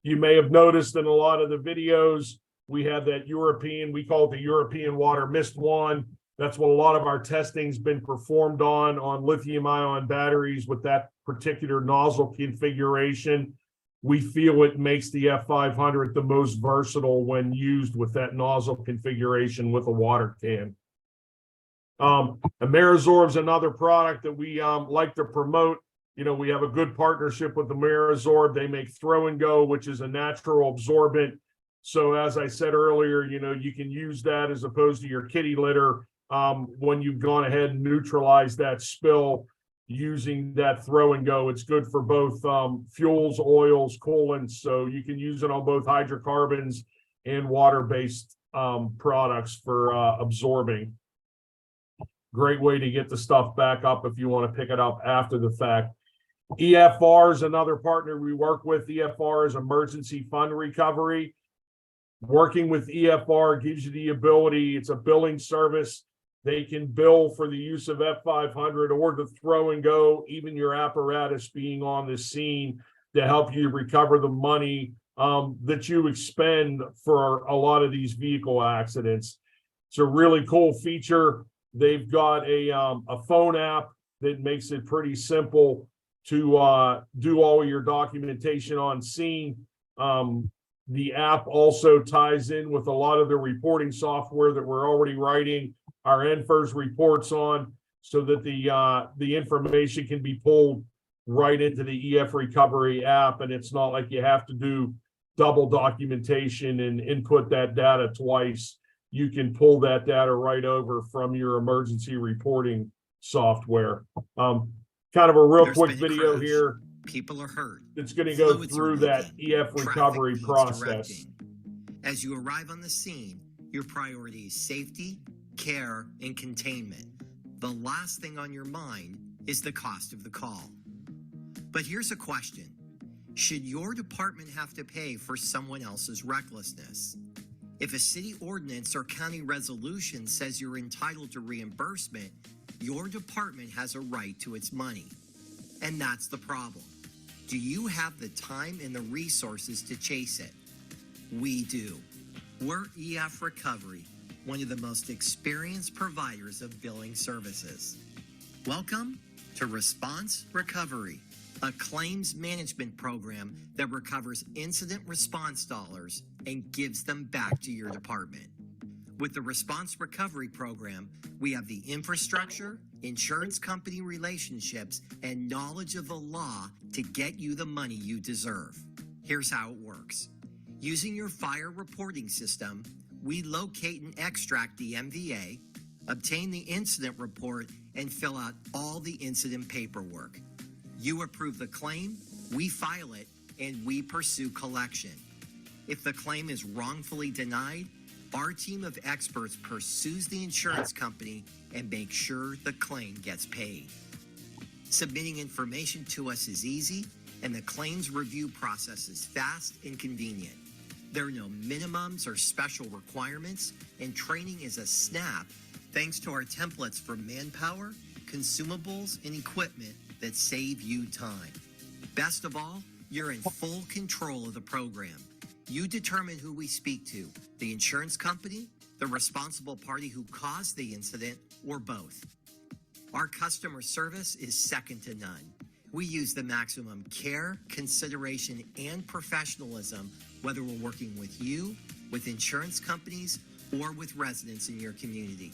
Speaker 1: You may have noticed in a lot of the videos, we have that European, we call it the European Water Mist Wand. That's what a lot of our testing's been performed on lithium-ion batteries with that particular nozzle configuration. We feel it makes the F500 the most versatile when used with that nozzle configuration with a water can. Amerizorb is another product that we like to promote. We have a good partnership with Amerizorb. They make Throw and Go, which is a natural absorbent. So as I said earlier, you can use that as opposed to your kitty litter when you've gone ahead and neutralized that spill using that Throw and Go. It's good for both fuels, oils, coolants. So you can use it on both hydrocarbons and water-based products for absorbing. Great way to get the stuff back up if you want to pick it up after the fact. EFR is another partner we work with. EFR is Emergency Fund Recovery. Working with EFR gives you the ability, it's a billing service. They can bill for the use of F500 or the throw and go, even your apparatus being on the scene to help you recover the money that you expend for a lot of these vehicle accidents. It's a really cool feature. They've got a phone app that makes it pretty simple to do all your documentation on scene. The app also ties in with a lot of the reporting software that we're already writing our NFIRS reports on, so that the information can be pulled right into the EF Recovery app, and it's not like you have to do double documentation and input that data twice. You can pull that data right over from your emergency reporting software. Kind of a real
Speaker 7: There's
Speaker 1: quick
Speaker 7: been a
Speaker 1: video
Speaker 7: crash.
Speaker 1: here.
Speaker 7: People are hurt.
Speaker 1: It's going to go
Speaker 7: Fluids are
Speaker 1: through that
Speaker 7: leaking.
Speaker 1: EF
Speaker 7: Traffic
Speaker 1: recovery
Speaker 7: needs
Speaker 1: process.
Speaker 7: directing. As you arrive on the scene, your priority is safety, care, and containment. The last thing on your mind is the cost of the call. But here's a question. Should your department have to pay for someone else's recklessness? If a city ordinance or county resolution says you're entitled to reimbursement, your department has a right to its money. And that's the problem. Do you have the time and the resources to chase it? We do. We're EF Recovery, one of the most experienced providers of billing services. Welcome to Response Recovery, a claims management program that recovers incident response dollars and gives them back to your department. With the Response Recovery Program, we have the infrastructure, insurance company relationships, and knowledge of the law to get you the money you deserve. Here's how it works. Using your fire reporting system, we locate and extract the MVA, obtain the incident report, and fill out all the incident paperwork. You approve the claim, we file it, and we pursue collection. If the claim is wrongfully denied, our team of experts pursues the insurance company and makes sure the claim gets paid. Submitting information to us is easy, and the claims review process is fast and convenient. There are no minimums or special requirements, and training is a snap thanks to our templates for manpower, consumables, and equipment that save you time. Best of all, you're in full control of the program. You determine who we speak to, the insurance company, the responsible party who caused the incident, or both. Our customer service is second to none. We use the maximum care, consideration, and professionalism, whether we're working with you, with insurance companies, or with residents in your community.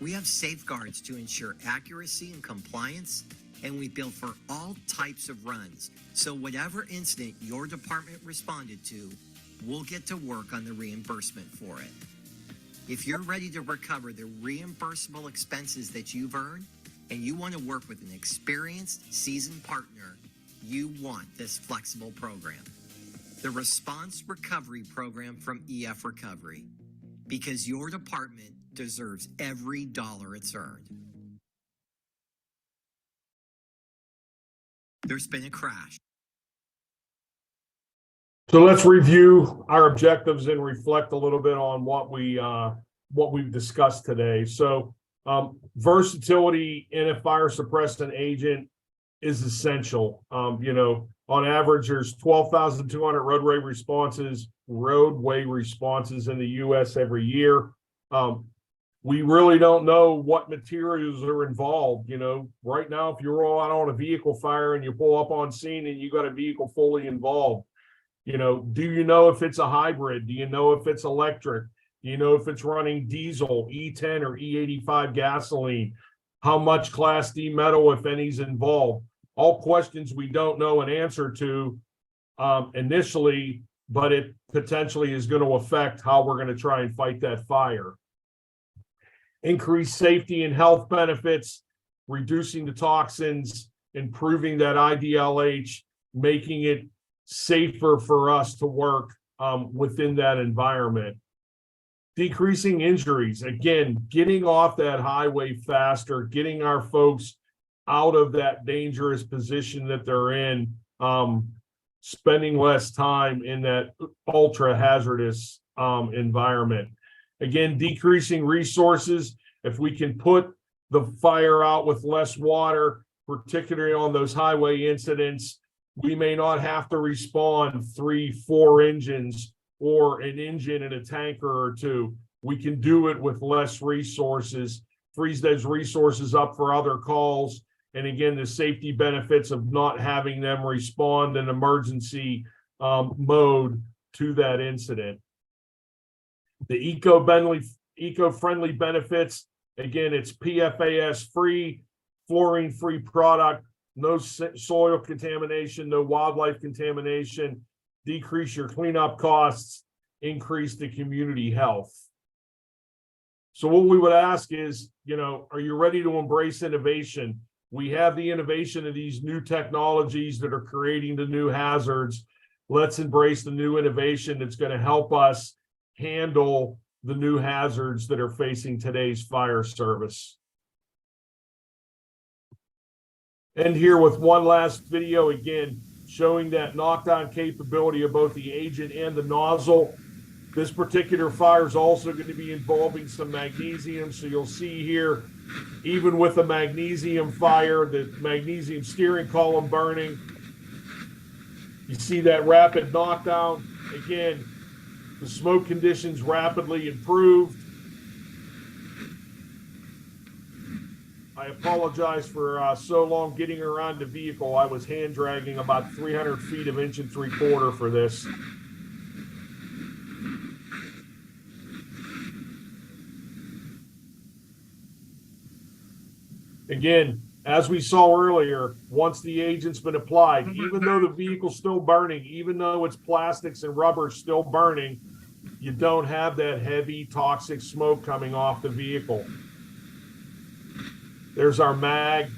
Speaker 7: We have safeguards to ensure accuracy and compliance, and we bill for all types of runs. So whatever incident your department responded to, we'll get to work on the reimbursement for it. If you're ready to recover the reimbursable expenses that you've earned, and you want to work with an experienced, seasoned partner, you want this flexible program. The Response Recovery Program from EF Recovery. Because your department deserves every dollar it's earned. There's been a crash.
Speaker 1: So let's review our objectives and reflect a little bit on what we've discussed today. So versatility in a fire suppressant agent is essential. On average, there's 12,200 roadway responses in the U.S. every year. We really don't know what materials are involved. Right now, if you roll out on a vehicle fire and you pull up on scene and you got a vehicle fully involved, do you know if it's a hybrid? Do you know if it's electric? Do you know if it's running diesel, E10 or E85 gasoline? How much Class D metal, if any, is involved? All questions we don't know an answer to initially, but it potentially is going to affect how we're going to try and fight that fire. Increase safety and health benefits, reducing the toxins, improving that IDLH, making it safer for us to work within that environment. Decreasing injuries, again, getting off that highway faster, getting our folks out of that dangerous position that they're in, spending less time in that ultra hazardous environment. Again, decreasing resources. If we can put the fire out with less water, particularly on those highway incidents, we may not have to respond 3-4 engines or an engine and a tanker or two. We can do it with less resources, freeze those resources up for other calls. And again, the safety benefits of not having them respond in emergency mode to that incident. The eco-friendly benefits, again, it's PFAS free, fluorine free product, no soil contamination, no wildlife contamination, decrease your cleanup costs, increase the community health. So what we would ask is, are you ready to embrace innovation? We have the innovation of these new technologies that are creating the new hazards. Let's embrace the new innovation that's going to help us handle the new hazards that are facing today's fire service. And here with one last video, again, showing that knockdown capability of both the agent and the nozzle. This particular fire is also going to be involving some magnesium. So you'll see here, even with the magnesium fire, the magnesium steering column burning, you see that rapid knockdown. Again, the smoke conditions rapidly improved. I apologize for so long getting around the vehicle. I was hand dragging about 300 feet of 1 3/4 for this. Again, as we saw earlier, once the agent's been applied, even though the vehicle's still burning, even though it's plastics and rubber still burning, you don't have that heavy toxic smoke coming off the vehicle. There's our mag.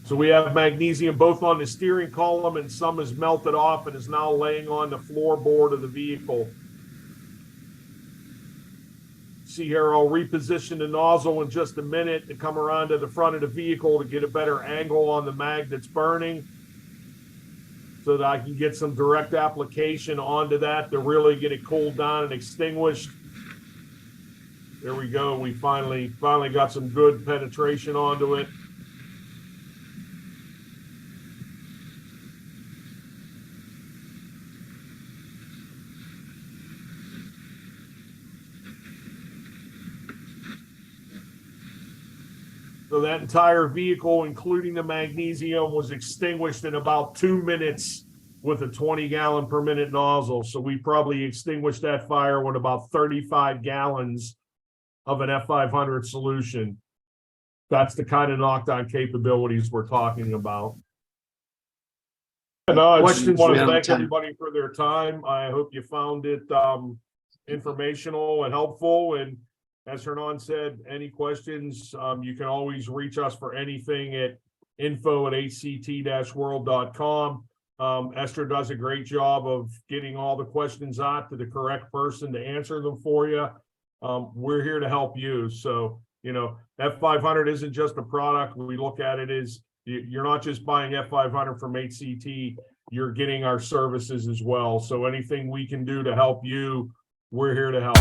Speaker 1: So we have magnesium both on the steering column, and some is melted off and is now laying on the floorboard of the vehicle. See here, I'll reposition the nozzle in just a minute to come around to the front of the vehicle to get a better angle on the mag that's burning, so that I can get some direct application onto that to really get it cooled down and extinguished. There we go. We finally got some good penetration onto it. So that entire vehicle, including the magnesium, was extinguished in about 2 minutes with a 20-gallon per minute nozzle. So we probably extinguished that fire with about 35 gallons of an F500 solution. That's the kind of knockdown capabilities we're talking about. And I just want to thank everybody for their time. I hope you found it informational and helpful. And as Hernan said, any questions, you can always reach us for anything at info@hct-world.com. Esther does a great job of getting all the questions out to the correct person to answer them for you. We're here to help you. So, F500 isn't just a product. We look at it as you're not just buying F500 from HCT, you're getting our services as well. So anything we can do to help you, we're here to help.